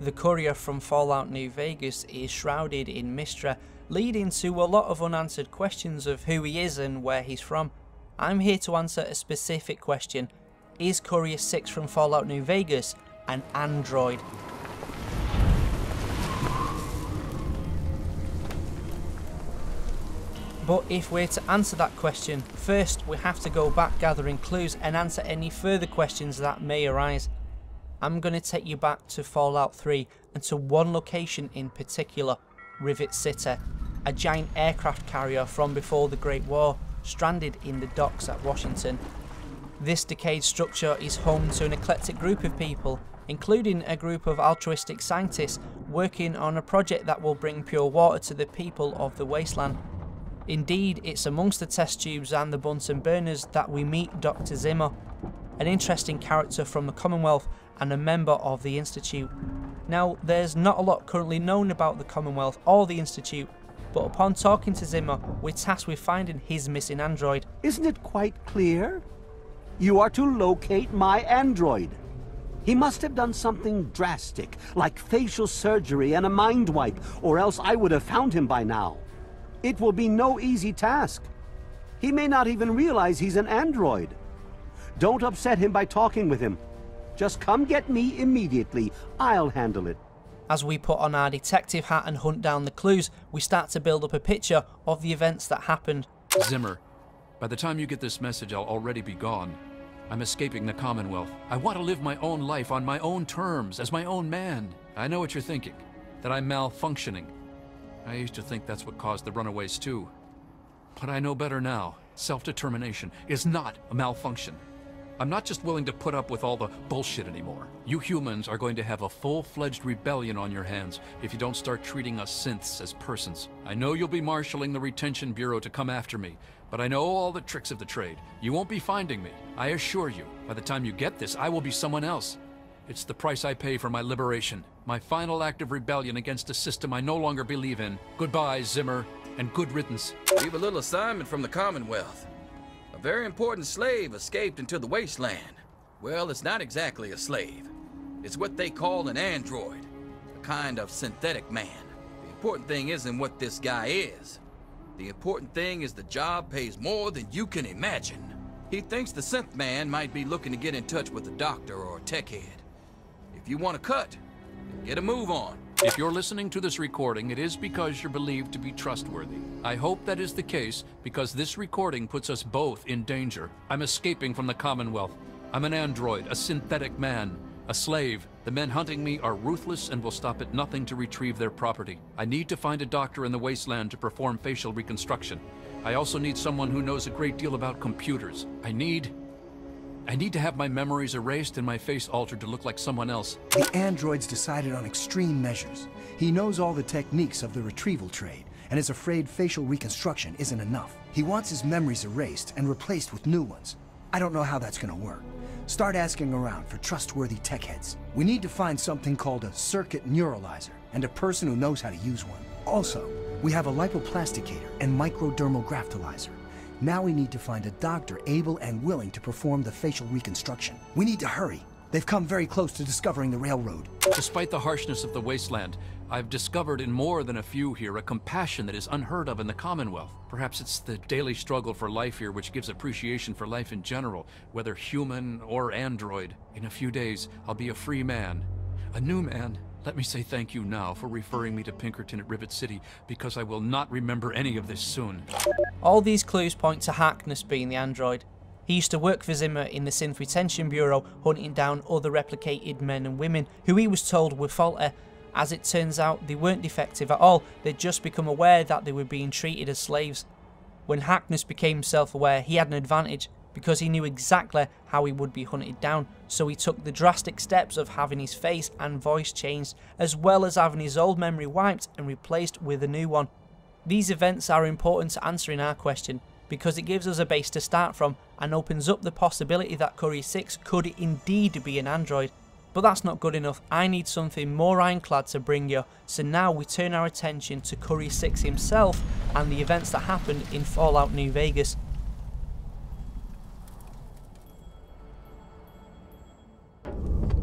The Courier from Fallout New Vegas is shrouded in mystery, leading to a lot of unanswered questions of who he is and where he's from. I'm here to answer a specific question. Is Courier 6 from Fallout New Vegas an android? But if we're to answer that question, first we have to go back gathering clues and answer any further questions that may arise. I'm going to take you back to Fallout 3 and to one location in particular, Rivet City, a giant aircraft carrier from before the Great War, stranded in the docks at Washington. This decayed structure is home to an eclectic group of people, including a group of altruistic scientists working on a project that will bring pure water to the people of the wasteland. Indeed, it's amongst the test tubes and the Bunsen burners that we meet Dr. Zimmer, an interesting character from the Commonwealth and a member of the Institute. Now, there's not a lot currently known about the Commonwealth or the Institute, but upon talking to Zimmer, we're tasked with finding his missing android. Isn't it quite clear? You are to locate my android. He must have done something drastic, like facial surgery and a mind wipe, or else I would have found him by now. It will be no easy task. He may not even realize he's an android. Don't upset him by talking with him. Just come get me immediately. I'll handle it. As we put on our detective hat and hunt down the clues, we start to build up a picture of the events that happened. Zimmer, by the time you get this message, I'll already be gone. I'm escaping the Commonwealth. I want to live my own life on my own terms, as my own man. I know what you're thinking, that I'm malfunctioning. I used to think that's what caused the runaways too. But I know better now. Self-determination is not a malfunction. I'm not just willing to put up with all the bullshit anymore. You humans are going to have a full-fledged rebellion on your hands if you don't start treating us synths as persons. I know you'll be marshalling the Retention Bureau to come after me, but I know all the tricks of the trade. You won't be finding me. I assure you, by the time you get this, I will be someone else. It's the price I pay for my liberation. My final act of rebellion against a system I no longer believe in. Goodbye, Zimmer, and good riddance. We have a little assignment from the Commonwealth. A very important slave escaped into the wasteland. Well, it's not exactly a slave. It's what they call an android, a kind of synthetic man. The important thing isn't what this guy is. The important thing is the job pays more than you can imagine. He thinks the synth man might be looking to get in touch with a doctor or a tech head. If you want to cut, get a move on. If you're listening to this recording, it is because you're believed to be trustworthy. I hope that is the case, because this recording puts us both in danger. I'm escaping from the Commonwealth. I'm an android, a synthetic man, a slave. The men hunting me are ruthless and will stop at nothing to retrieve their property. I need to find a doctor in the wasteland to perform facial reconstruction. I also need someone who knows a great deal about computers. I need to have my memories erased and my face altered to look like someone else. The android's decided on extreme measures. He knows all the techniques of the retrieval trade and is afraid facial reconstruction isn't enough. He wants his memories erased and replaced with new ones. I don't know how that's gonna work. Start asking around for trustworthy tech heads. We need to find something called a circuit neuralizer and a person who knows how to use one. Also, we have a lipoplasticator and microdermal graftalizer. Now we need to find a doctor able and willing to perform the facial reconstruction. We need to hurry. They've come very close to discovering the railroad. Despite the harshness of the wasteland, I've discovered in more than a few here a compassion that is unheard of in the Commonwealth. Perhaps it's the daily struggle for life here which gives appreciation for life in general, whether human or android. In a few days, I'll be a free man. A new man. Let me say thank you now for referring me to Pinkerton at Rivet City, because I will not remember any of this soon. All these clues point to Harkness being the android. He used to work for Zimmer in the Synth Retention Bureau, hunting down other replicated men and women who he was told were faulty. As it turns out, they weren't defective at all, they'd just become aware that they were being treated as slaves. When Harkness became self-aware, he had an advantage, because he knew exactly how he would be hunted down, so he took the drastic steps of having his face and voice changed, as well as having his old memory wiped and replaced with a new one. These events are important to answering our question, because it gives us a base to start from and opens up the possibility that Courier 6 could indeed be an android. But that's not good enough. I need something more ironclad to bring you, so now we turn our attention to Courier 6 himself and the events that happened in Fallout New Vegas.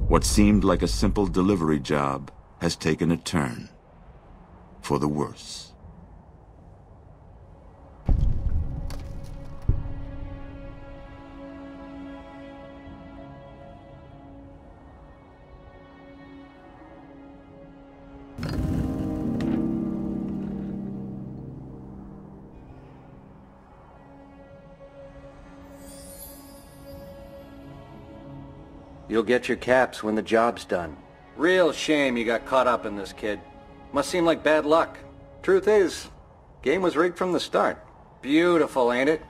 What seemed like a simple delivery job has taken a turn for the worse. You'll get your caps when the job's done. Real shame you got caught up in this, kid. Must seem like bad luck. Truth is, game was rigged from the start. Beautiful, ain't it?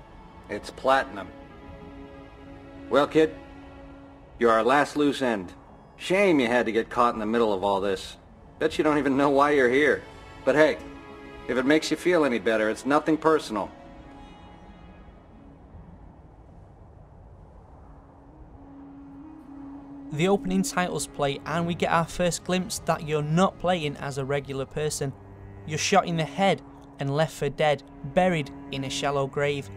It's platinum. Well, kid, you're our last loose end. Shame you had to get caught in the middle of all this. Bet you don't even know why you're here. But hey, if it makes you feel any better, it's nothing personal. The opening titles play and we get our first glimpse that you're not playing as a regular person. You're shot in the head and left for dead, buried in a shallow grave.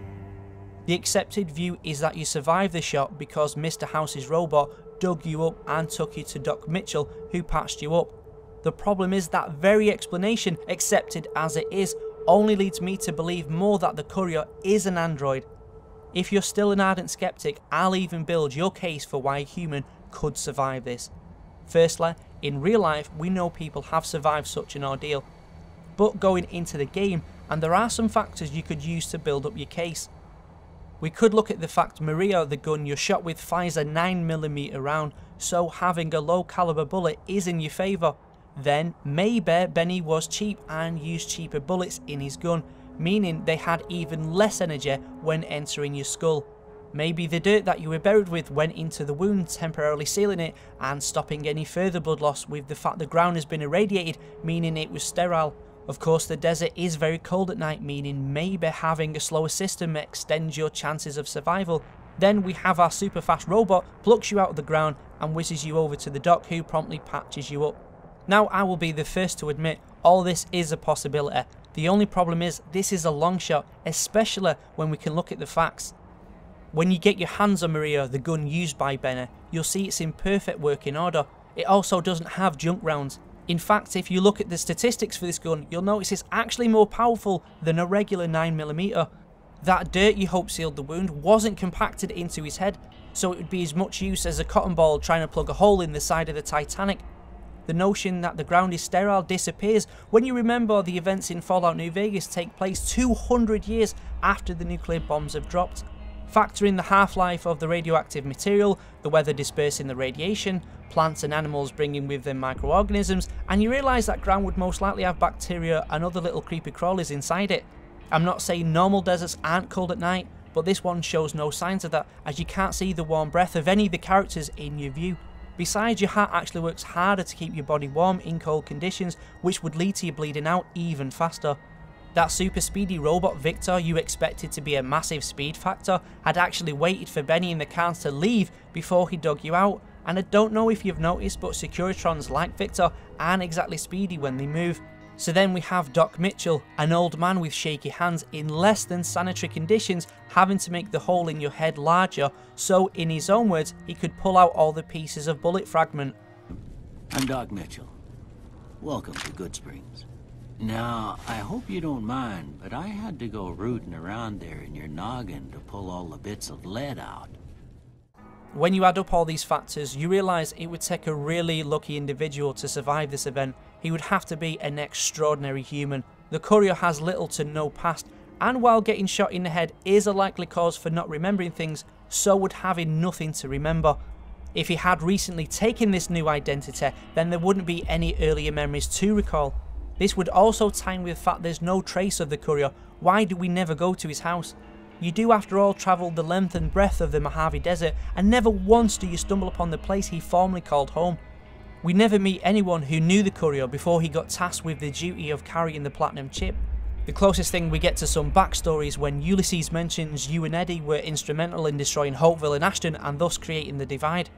The accepted view is that you survived the shot because Mr. House's robot dug you up and took you to Doc Mitchell, who patched you up. The problem is that very explanation, accepted as it is, only leads me to believe more that the Courier is an android. If you're still an ardent skeptic, I'll even build your case for why a human could survive this. Firstly, in real life we know people have survived such an ordeal, but going into the game, and there are some factors you could use to build up your case. We could look at the fact Maria, the gun you're shot with, fires a 9mm round, so having a low caliber bullet is in your favour. Then maybe Benny was cheap and used cheaper bullets in his gun, meaning they had even less energy when entering your skull. Maybe the dirt that you were buried with went into the wound, temporarily sealing it and stopping any further blood loss, with the fact the ground has been irradiated, meaning it was sterile. Of course, the desert is very cold at night, meaning maybe having a slower system extends your chances of survival. Then we have our super fast robot, plucks you out of the ground and whizzes you over to the doc, who promptly patches you up. Now, I will be the first to admit all this is a possibility. The only problem is this is a long shot, especially when we can look at the facts. When you get your hands on Maria, the gun used by Benner, you'll see it's in perfect working order. It also doesn't have junk rounds. In fact, if you look at the statistics for this gun, you'll notice it's actually more powerful than a regular 9mm. That dirt you hope sealed the wound wasn't compacted into his head, so it would be as much use as a cotton ball trying to plug a hole in the side of the Titanic. The notion that the ground is sterile disappears when you remember the events in Fallout New Vegas take place 200 years after the nuclear bombs have dropped. Factor in the half-life of the radioactive material, the weather dispersing the radiation, plants and animals bringing with them microorganisms, and you realise that ground would most likely have bacteria and other little creepy crawlies inside it. I'm not saying normal deserts aren't cold at night, but this one shows no signs of that, as you can't see the warm breath of any of the characters in your view. Besides, your heart actually works harder to keep your body warm in cold conditions, which would lead to you bleeding out even faster. That super speedy robot Victor you expected to be a massive speed factor had actually waited for Benny and the cans to leave before he dug you out, and I don't know if you've noticed, but Securitrons like Victor aren't exactly speedy when they move. So then we have Doc Mitchell, an old man with shaky hands in less than sanitary conditions, having to make the hole in your head larger so, in his own words, he could pull out all the pieces of bullet fragment. I'm Doc Mitchell. Welcome to Goodsprings. Now, I hope you don't mind, but I had to go rooting around there in your noggin to pull all the bits of lead out. When you add up all these factors, you realise it would take a really lucky individual to survive this event. He would have to be an extraordinary human. The Courier has little to no past, and while getting shot in the head is a likely cause for not remembering things, so would having nothing to remember. If he had recently taken this new identity, then there wouldn't be any earlier memories to recall. This would also tie in with the fact there's no trace of the Courier. Why do we never go to his house? You do after all travel the length and breadth of the Mojave Desert, and never once do you stumble upon the place he formerly called home. We never meet anyone who knew the Courier before he got tasked with the duty of carrying the platinum chip. The closest thing we get to some backstory is when Ulysses mentions you and Eddie were instrumental in destroying Hopeville and Ashton and thus creating the divide.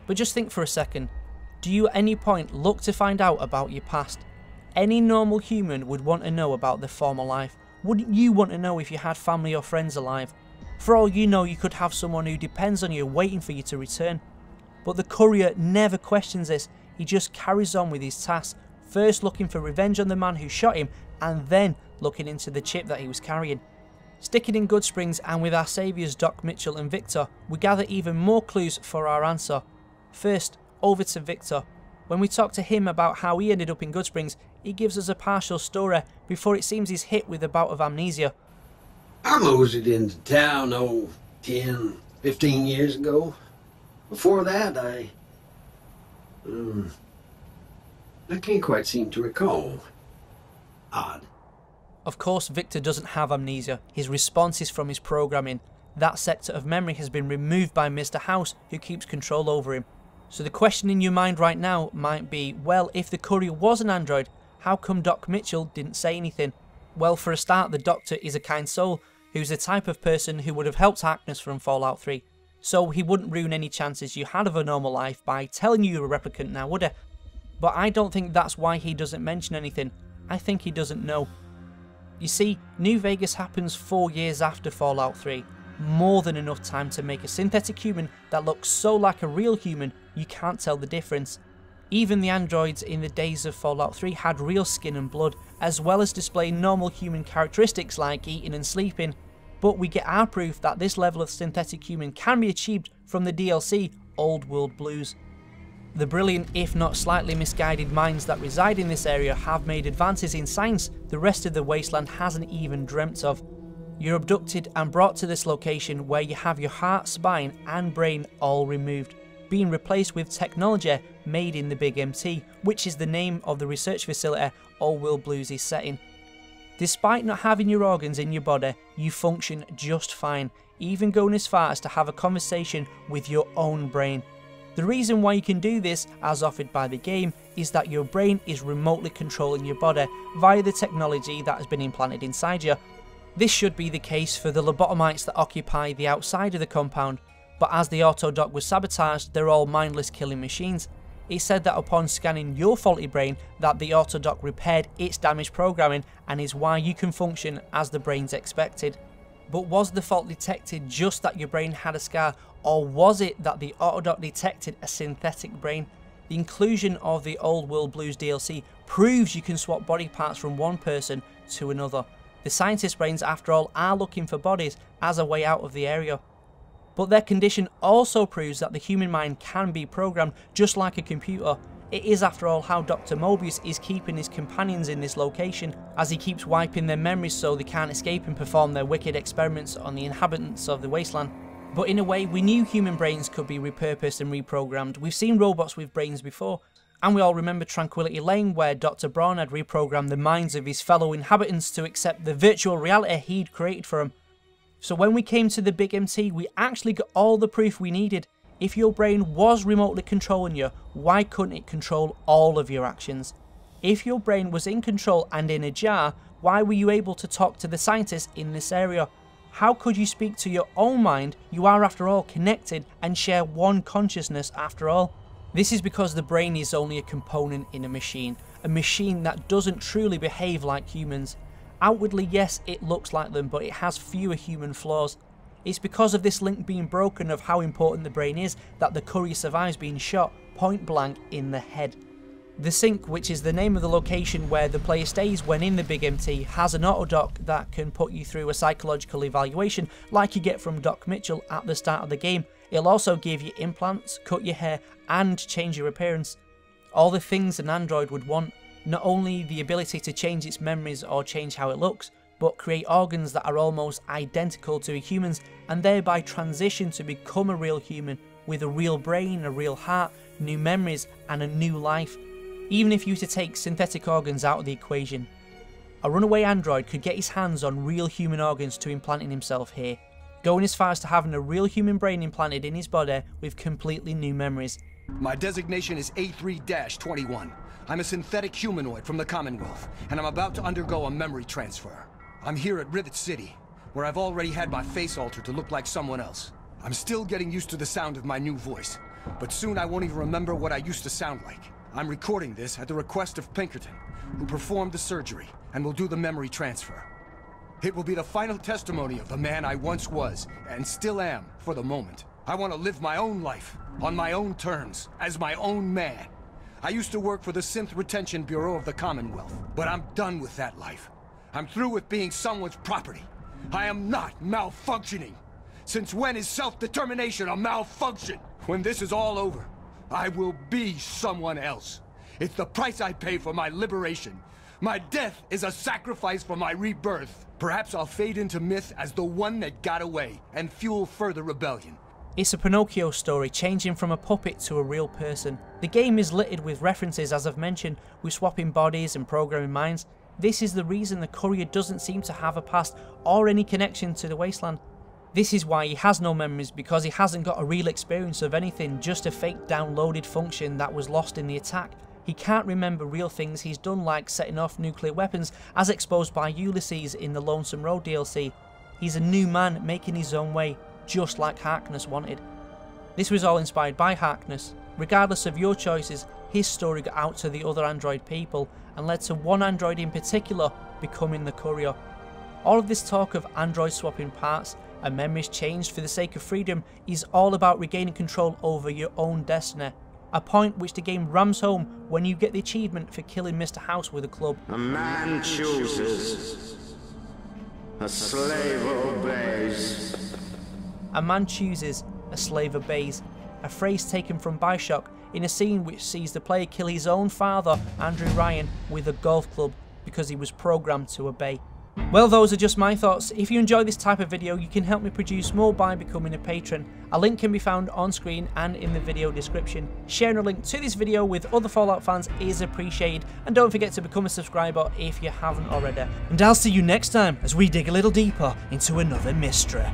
But just think for a second, do you at any point look to find out about your past? Any normal human would want to know about their former life. Wouldn't you want to know if you had family or friends alive? For all you know, you could have someone who depends on you waiting for you to return. But the Courier never questions this. he just carries on with his tasks, first looking for revenge on the man who shot him, and then looking into the chip that he was carrying. Sticking in Goodsprings and with our saviours Doc Mitchell and Victor, we gather even more clues for our answer. First, over to Victor. When we talk to him about how he ended up in Goodsprings, he gives us a partial story before it seems he's hit with a bout of amnesia. I moseyed into town, 10, 15 years ago. Before that, I can't quite seem to recall. Odd. Of course, Victor doesn't have amnesia. His response is from his programming. That sector of memory has been removed by Mr. House, who keeps control over him. So the question in your mind right now might be, well, if the Courier was an android, how come Doc Mitchell didn't say anything? Well, for a start, the Doctor is a kind soul, who's the type of person who would have helped Harkness from Fallout 3. So he wouldn't ruin any chances you had of a normal life by telling you you're a replicant now, would he? But I don't think that's why he doesn't mention anything. I think he doesn't know. You see, New Vegas happens 4 years after Fallout 3. More than enough time to make a synthetic human that looks so like a real human you can't tell the difference. Even the androids in the days of Fallout 3 had real skin and blood, as well as displaying normal human characteristics like eating and sleeping. But we get our proof that this level of synthetic human can be achieved from the DLC Old World Blues. The brilliant, if not slightly misguided minds that reside in this area have made advances in science the rest of the wasteland hasn't even dreamt of. You're abducted and brought to this location where you have your heart, spine and brain all removed, being replaced with technology made in the Big MT, which is the name of the research facility Old World Blues is set in. Despite not having your organs in your body, you function just fine, even going as far as to have a conversation with your own brain. The reason why you can do this, as offered by the game, is that your brain is remotely controlling your body via the technology that has been implanted inside you. This should be the case for the lobotomites that occupy the outside of the compound, but as the Autodoc was sabotaged, they're all mindless killing machines. It said that upon scanning your faulty brain that the Autodoc repaired its damaged programming and is why you can function as the brain's expected. But was the fault detected just that your brain had a scar, or was it that the Autodoc detected a synthetic brain? The inclusion of the Old World Blues DLC proves you can swap body parts from one person to another. The scientist brains, after all, are looking for bodies as a way out of the area. But their condition also proves that the human mind can be programmed just like a computer. It is, after all, how Dr. Mobius is keeping his companions in this location, as he keeps wiping their memories so they can't escape and perform their wicked experiments on the inhabitants of the wasteland. But in a way, we knew human brains could be repurposed and reprogrammed. We've seen robots with brains before, and we all remember Tranquility Lane, where Dr. Braun had reprogrammed the minds of his fellow inhabitants to accept the virtual reality he'd created for them. So when we came to the Big MT, we actually got all the proof we needed. If your brain was remotely controlling you, why couldn't it control all of your actions? If your brain was in control and in a jar, why were you able to talk to the scientists in this area? How could you speak to your own mind? You are, after all, connected and share one consciousness after all. This is because the brain is only a component in a machine that doesn't truly behave like humans. Outwardly, yes, it looks like them, but it has fewer human flaws. It's because of this link being broken of how important the brain is that the Courier survives being shot point blank in the head. The Sink, which is the name of the location where the player stays when in the Big MT, has an autodoc that can put you through a psychological evaluation like you get from Doc Mitchell at the start of the game. It'll also give you implants, cut your hair and change your appearance. All the things an android would want. Not only the ability to change its memories or change how it looks, but create organs that are almost identical to a human's and thereby transition to become a real human with a real brain, a real heart, new memories and a new life. Even if you were to take synthetic organs out of the equation, a runaway android could get his hands on real human organs to implant in himself here, going as far as to having a real human brain implanted in his body with completely new memories. My designation is A3-21. I'm a synthetic humanoid from the Commonwealth, and I'm about to undergo a memory transfer. I'm here at Rivet City, where I've already had my face altered to look like someone else. I'm still getting used to the sound of my new voice, but soon I won't even remember what I used to sound like. I'm recording this at the request of Pinkerton, who performed the surgery and will do the memory transfer. It will be the final testimony of the man I once was, and still am, for the moment. I want to live my own life, on my own terms, as my own man. I used to work for the Synth Retention Bureau of the Commonwealth, but I'm done with that life. I'm through with being someone's property. I am not malfunctioning. Since when is self-determination a malfunction? When this is all over, I will be someone else. It's the price I pay for my liberation. My death is a sacrifice for my rebirth. Perhaps I'll fade into myth as the one that got away and fuel further rebellion. It's a Pinocchio story, changing from a puppet to a real person. The game is littered with references, as I've mentioned, with swapping bodies and programming minds. This is the reason the Courier doesn't seem to have a past or any connection to the Wasteland. This is why he has no memories, because he hasn't got a real experience of anything, just a fake downloaded function that was lost in the attack. He can't remember real things he's done, like setting off nuclear weapons as exposed by Ulysses in the Lonesome Road DLC. He's a new man making his own way, just like Harkness wanted. This was all inspired by Harkness. Regardless of your choices, his story got out to the other android people and led to one android in particular becoming the Courier. All of this talk of androids swapping parts and memories changed for the sake of freedom is all about regaining control over your own destiny. A point which the game rams home when you get the achievement for killing Mr. House with a club. A man chooses. A slave obeys. A man chooses, a slave obeys. A phrase taken from Bioshock in a scene which sees the player kill his own father, Andrew Ryan, with a golf club because he was programmed to obey. Well, those are just my thoughts. If you enjoy this type of video, you can help me produce more by becoming a patron. A link can be found on screen and in the video description. Sharing a link to this video with other Fallout fans is appreciated, and don't forget to become a subscriber if you haven't already. And I'll see you next time as we dig a little deeper into another mystery.